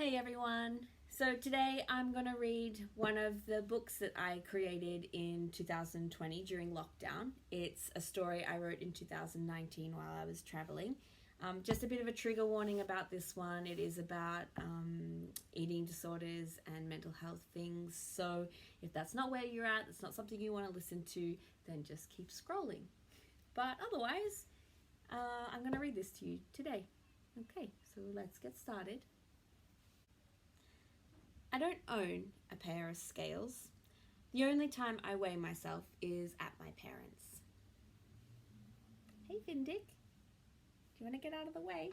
Hey everyone! So today I'm going to read one of the books that I created in 2020 during lockdown. It's a story I wrote in 2019 while I was traveling. Just a bit of a trigger warning about this one. It is about eating disorders and mental health things. So if that's not where you're at, it's not something you want to listen to, then just keep scrolling. But otherwise, I'm going to read this to you today. Okay, so let's get started. I don't own a pair of scales. The only time I weigh myself is at my parents'. Hey, Vindic. Do you want to get out of the way?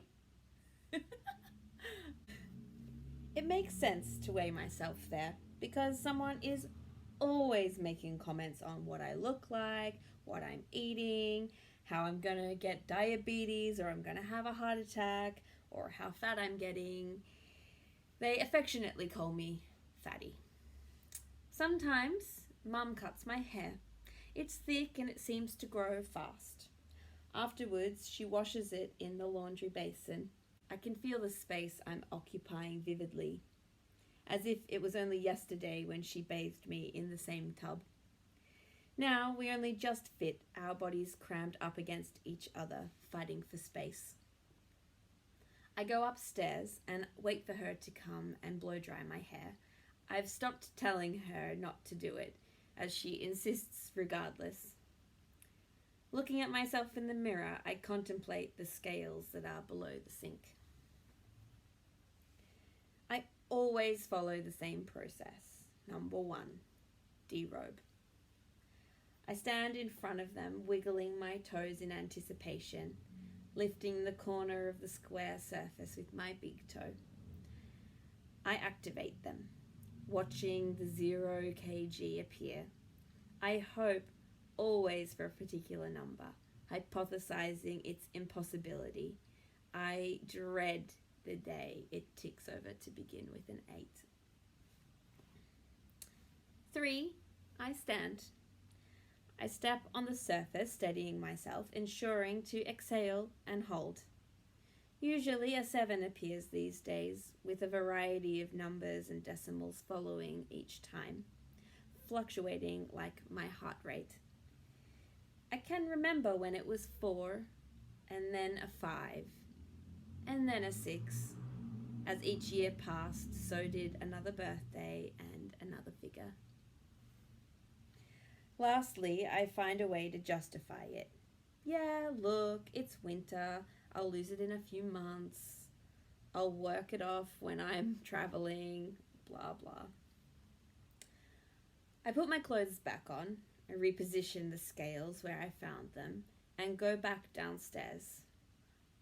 It makes sense to weigh myself there because someone is always making comments on what I look like, what I'm eating, how I'm going to get diabetes or I'm going to have a heart attack, or how fat I'm getting. They affectionately call me Fatty. Sometimes Mum cuts my hair. It's thick and it seems to grow fast. Afterwards, she washes it in the laundry basin. I can feel the space I'm occupying vividly, as if it was only yesterday when she bathed me in the same tub. Now we only just fit, our bodies crammed up against each other, fighting for space. I go upstairs and wait for her to come and blow dry my hair. I've stopped telling her not to do it, as she insists regardless. Looking at myself in the mirror, I contemplate the scales that are below the sink. I always follow the same process. Number 1, derobe. I stand in front of them, wiggling my toes in anticipation, lifting the corner of the square surface with my big toe. I activate them, watching the 0 kg appear. I hope always for a particular number, hypothesizing its impossibility. I dread the day it ticks over to begin with an 8. 3, I stand. I step on the surface, steadying myself, ensuring to exhale and hold. Usually a 7 appears these days, with a variety of numbers and decimals following each time, fluctuating like my heart rate. I can remember when it was 4, and then a 5, and then a 6. As each year passed, so did another birthday and another figure. Lastly, I find a way to justify it. Yeah, look, it's winter. I'll lose it in a few months. I'll work it off when I'm traveling, blah, blah. I put my clothes back on, I reposition the scales where I found them, and go back downstairs.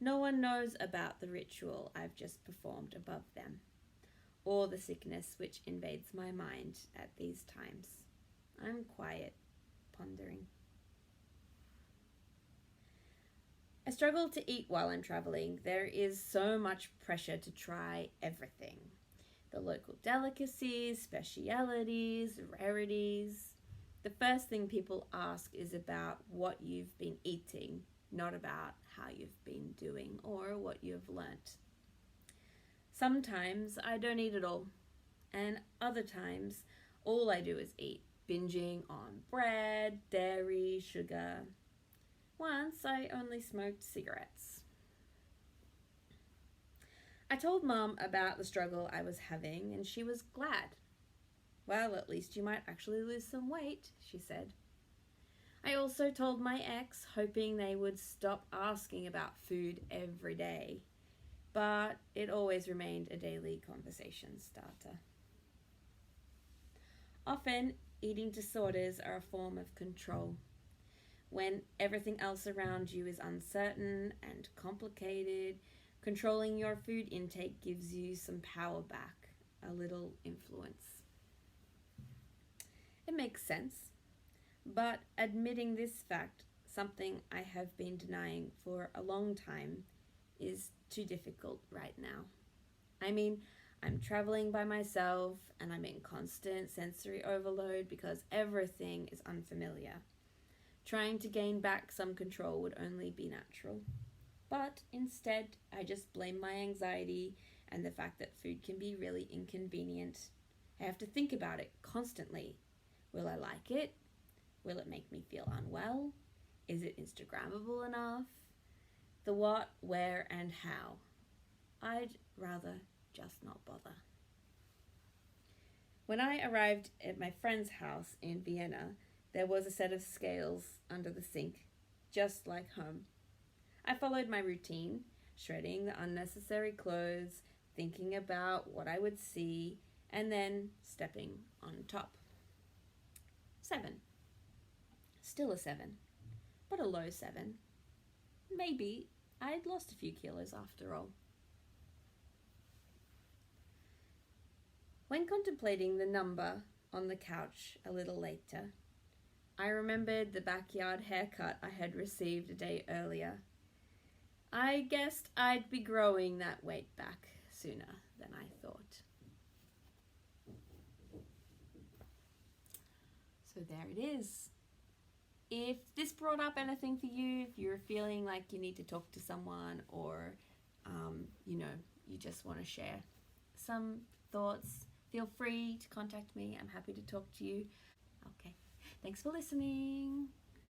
No one knows about the ritual I've just performed above them, or the sickness which invades my mind at these times. I'm quiet, pondering. I struggle to eat while I'm traveling. There is so much pressure to try everything. The local delicacies, specialities, rarities. The first thing people ask is about what you've been eating, not about how you've been doing or what you've learnt. Sometimes I don't eat at all, and other times all I do is eat, binging on bread, dairy, sugar. Once I only smoked cigarettes. I told Mum about the struggle I was having and she was glad. Well, at least you might actually lose some weight, she said. I also told my ex, hoping they would stop asking about food every day, but it always remained a daily conversation starter. Often, eating disorders are a form of control. When everything else around you is uncertain and complicated, controlling your food intake gives you some power back, a little influence. It makes sense, but admitting this fact, something I have been denying for a long time, is too difficult right now. I mean, I'm traveling by myself and I'm in constant sensory overload because everything is unfamiliar. Trying to gain back some control would only be natural. But instead, I just blame my anxiety and the fact that food can be really inconvenient. I have to think about it constantly. Will I like it? Will it make me feel unwell? Is it Instagrammable enough? The what, where, and how. I'd rather just not bother. When I arrived at my friend's house in Vienna, there was a set of scales under the sink, just like home. I followed my routine, shredding the unnecessary clothes, thinking about what I would see, and then stepping on top. 7. Still a 7, but a low 7. Maybe I'd lost a few kilos after all. When contemplating the number on the couch a little later, I remembered the backyard haircut I had received a day earlier. I guessed I'd be growing that weight back sooner than I thought. So there it is. If this brought up anything for you, if you're feeling like you need to talk to someone or, you just want to share some thoughts, feel free to contact me. I'm happy to talk to you. Okay, thanks for listening.